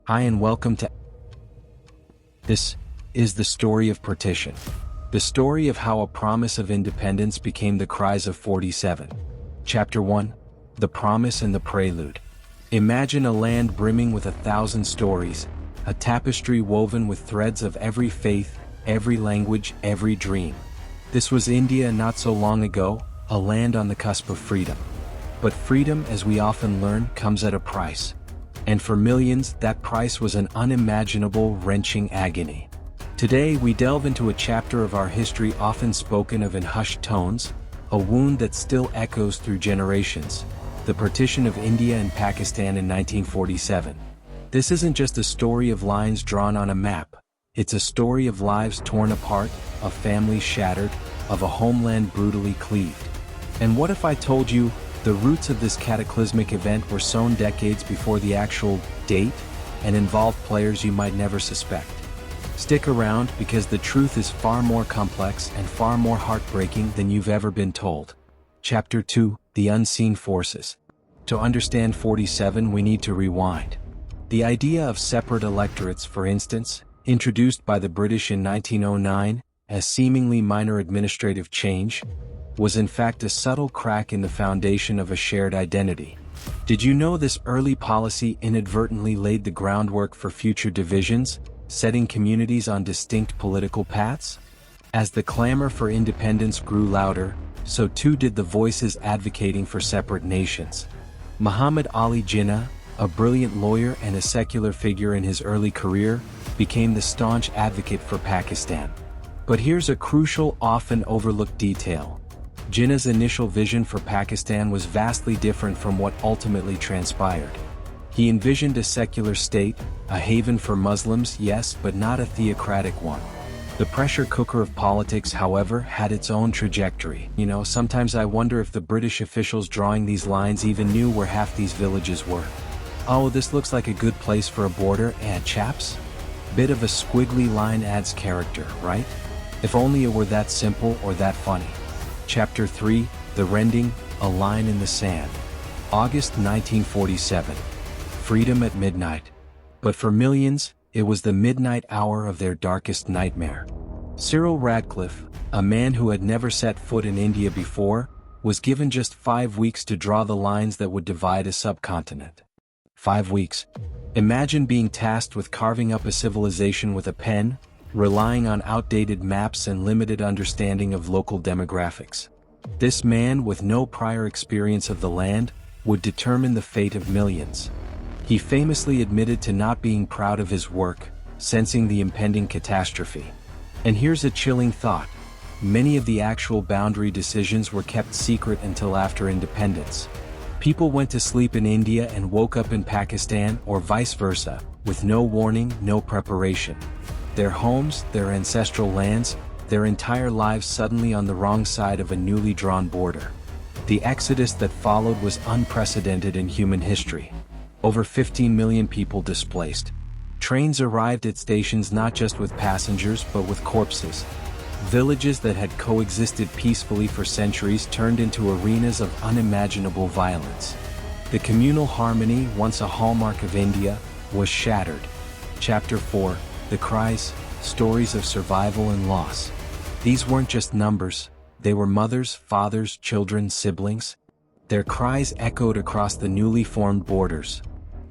Hi and welcome to This is the story of Partition. The story of how a promise of independence became the Cries of 47. Chapter 1. The Promise and the Prelude. Imagine a land brimming with 1,000 stories, a tapestry woven with threads of every faith, every language, every dream. This was India not so long ago, a land on the cusp of freedom. But freedom, as we often learn, comes at a price. And for millions, that price was an unimaginable, wrenching agony. Today we delve into a chapter of our history often spoken of in hushed tones, a wound that still echoes through generations, the partition of India and Pakistan in 1947. This isn't just a story of lines drawn on a map, it's a story of lives torn apart, of families shattered, of a homeland brutally cleaved. And what if I told you, the roots of this cataclysmic event were sown decades before the actual date, and involved players you might never suspect? Stick around because the truth is far more complex and far more heartbreaking than you've ever been told. Chapter 2, The Unseen Forces. To understand 47 we need to rewind. The idea of separate electorates, for instance, introduced by the British in 1909 as seemingly minor administrative change, was in fact a subtle crack in the foundation of a shared identity. Did you know this early policy inadvertently laid the groundwork for future divisions, setting communities on distinct political paths? As the clamor for independence grew louder, so too did the voices advocating for separate nations. Muhammad Ali Jinnah, a brilliant lawyer and a secular figure in his early career, became the staunch advocate for Pakistan. But here's a crucial, often overlooked detail. Jinnah's initial vision for Pakistan was vastly different from what ultimately transpired. He envisioned a secular state, a haven for Muslims, yes, but not a theocratic one. The pressure cooker of politics, however, had its own trajectory. Sometimes I wonder if the British officials drawing these lines even knew where half these villages were. Oh, this looks like a good place for a border, chaps? Bit of a squiggly line adds character, right? If only it were that simple or that funny. Chapter 3, The Rending, A Line in the Sand. August 1947. Freedom at midnight. But for millions, it was the midnight hour of their darkest nightmare. Cyril Radcliffe, a man who had never set foot in India before, was given just 5 weeks to draw the lines that would divide a subcontinent. 5 weeks. Imagine being tasked with carving up a civilization with a pen, relying on outdated maps and limited understanding of local demographics. This man, with no prior experience of the land, would determine the fate of millions. He famously admitted to not being proud of his work, sensing the impending catastrophe. And here's a chilling thought. Many of the actual boundary decisions were kept secret until after independence. People went to sleep in India and woke up in Pakistan, or vice versa, with no warning, no preparation. Their homes, their ancestral lands, their entire lives suddenly on the wrong side of a newly drawn border. The exodus that followed was unprecedented in human history. Over 15 million people displaced. Trains arrived at stations not just with passengers but with corpses. Villages that had coexisted peacefully for centuries turned into arenas of unimaginable violence. The communal harmony, once a hallmark of India, was shattered. Chapter 4, The Cries, Stories of Survival and Loss. These weren't just numbers, they were mothers, fathers, children, siblings. Their cries echoed across the newly formed borders.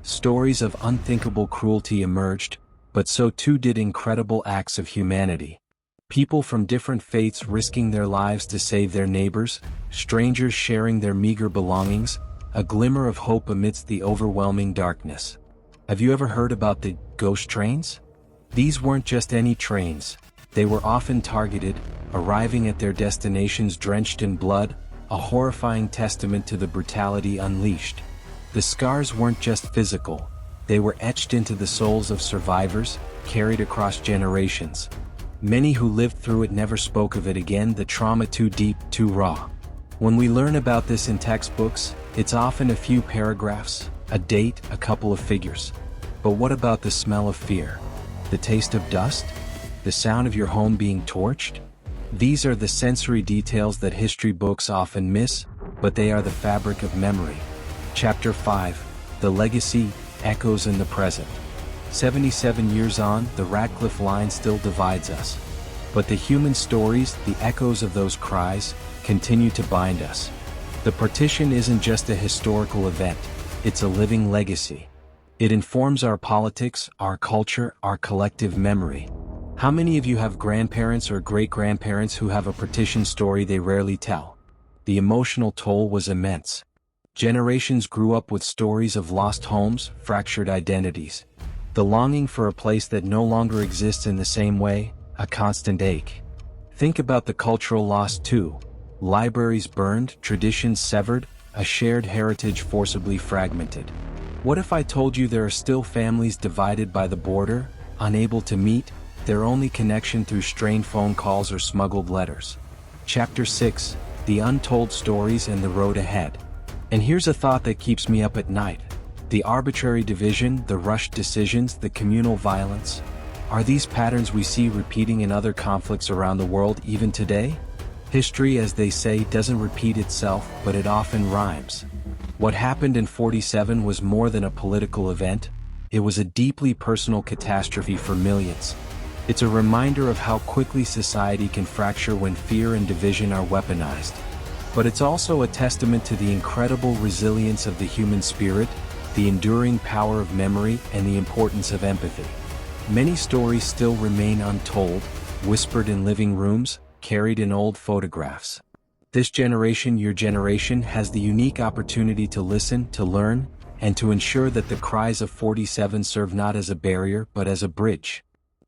Stories of unthinkable cruelty emerged, but so too did incredible acts of humanity. People from different faiths risking their lives to save their neighbors, strangers sharing their meager belongings, a glimmer of hope amidst the overwhelming darkness. Have you ever heard about the ghost trains? These weren't just any trains. They were often targeted, arriving at their destinations drenched in blood, a horrifying testament to the brutality unleashed. The scars weren't just physical, they were etched into the souls of survivors, carried across generations. Many who lived through it never spoke of it again, the trauma too deep, too raw. When we learn about this in textbooks, it's often a few paragraphs, a date, a couple of figures. But what about the smell of fear? The taste of dust? The sound of your home being torched? These are the sensory details that history books often miss, but they are the fabric of memory. Chapter 5, The Legacy, Echoes in the Present. 77 years on, the Radcliffe Line still divides us. But the human stories, the echoes of those cries, continue to bind us. The partition isn't just a historical event, it's a living legacy. It informs our politics, our culture, our collective memory. How many of you have grandparents or great-grandparents who have a partition story they rarely tell? The emotional toll was immense. Generations grew up with stories of lost homes, fractured identities. The longing for a place that no longer exists in the same way, a constant ache. Think about the cultural loss too. Libraries burned, traditions severed, a shared heritage forcibly fragmented. What if I told you there are still families divided by the border, unable to meet, their only connection through strained phone calls or smuggled letters? Chapter 6, The Untold Stories and the Road Ahead. And here's a thought that keeps me up at night. The arbitrary division, the rushed decisions, the communal violence. Are these patterns we see repeating in other conflicts around the world even today? History, as they say, doesn't repeat itself, but it often rhymes. What happened in 47 was more than a political event. It was a deeply personal catastrophe for millions. It's a reminder of how quickly society can fracture when fear and division are weaponized. But it's also a testament to the incredible resilience of the human spirit, the enduring power of memory, and the importance of empathy. Many stories still remain untold, whispered in living rooms, carried in old photographs. This generation, your generation, has the unique opportunity to listen, to learn, and to ensure that the cries of 47 serve not as a barrier but as a bridge.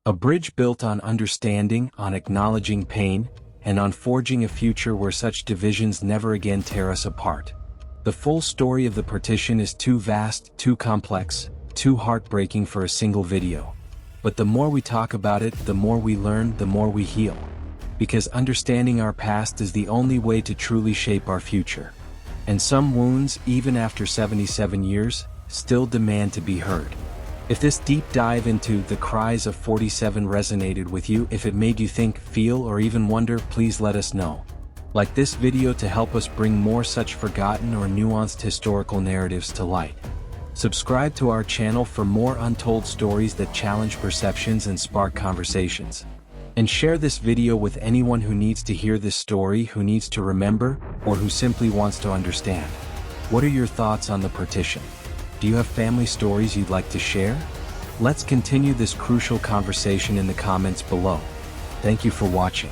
A bridge built on understanding, on acknowledging pain, and on forging a future where such divisions never again tear us apart. The full story of the partition is too vast, too complex, too heartbreaking for a single video. But the more we talk about it, the more we learn, the more we heal. Because understanding our past is the only way to truly shape our future. And some wounds, even after 77 years, still demand to be heard. If this deep dive into the cries of 47 resonated with you, if it made you think, feel, or even wonder, please let us know. Like this video to help us bring more such forgotten or nuanced historical narratives to light. Subscribe to our channel for more untold stories that challenge perceptions and spark conversations. And share this video with anyone who needs to hear this story, who needs to remember, or who simply wants to understand. What are your thoughts on the partition? Do you have family stories you'd like to share? Let's continue this crucial conversation in the comments below. Thank you for watching.